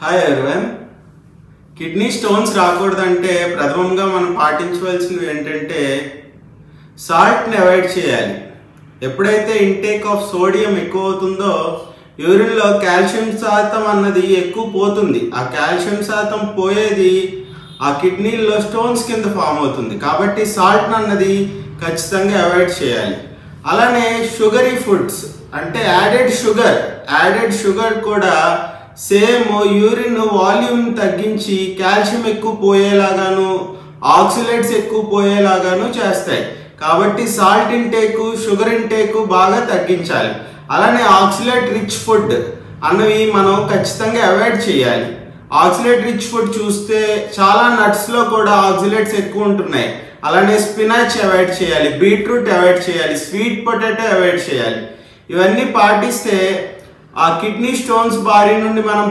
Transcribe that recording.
Hi everyone. Kidney stones రాకూడదంటే ప్రథమంగా మనం పాటించవలసినవి ఏంటంటే సాల్ట్ని అవాయిడ్ చేయాలి. ఎప్పుడైతే ఇంటేక్ ఆఫ్ సోడియం ఎక్కువ అవుతుందో యూరిన్లో కాల్షియం శాతం అన్నది ఎక్కువ పోతుంది. ఆ కాల్షియం శాతం పోయేది ఆ కిడ్నీల్లో స్టోన్స్ కింద ఫామ్ అవుతుంది. కాబట్టి సాల్ట్ అన్నది ఖచ్చితంగా అవాయిడ్ చేయాలి. అలానే షుగరీ ఫుడ్స్ అంటే యాడెడ్ షుగర్ కూడా సేమ్ యూరిన్ వాల్యూమ్ తగ్గించి కాల్షియం ఎక్కువ పోయేలాగాను ఆక్సిలేట్స్ ఎక్కువ పోయేలాగాను చేస్తాయి. కాబట్టి సాల్ట్ ఇంటేక్ షుగర్ ఇంటేక్ బాగా తగ్గించాలి. అలానే ఆక్సిలేట్ రిచ్ ఫుడ్ అన్నవి మనం ఖచ్చితంగా అవాయిడ్ చేయాలి. ఆక్సిలేట్ రిచ్ ఫుడ్ చూస్తే చాలా నట్స్లో కూడా ఆక్సిలేట్స్ ఎక్కువ ఉంటున్నాయి. అలానే స్పినాచ్ అవాయిడ్ చేయాలి, బీట్రూట్ అవాయిడ్ చేయాలి, స్వీట్ పొటాటో అవాయిడ్ చేయాలి. ఇవన్నీ పాటిస్తే ఆ కిడ్నీ స్టోన్స్ బారి నుండి మనం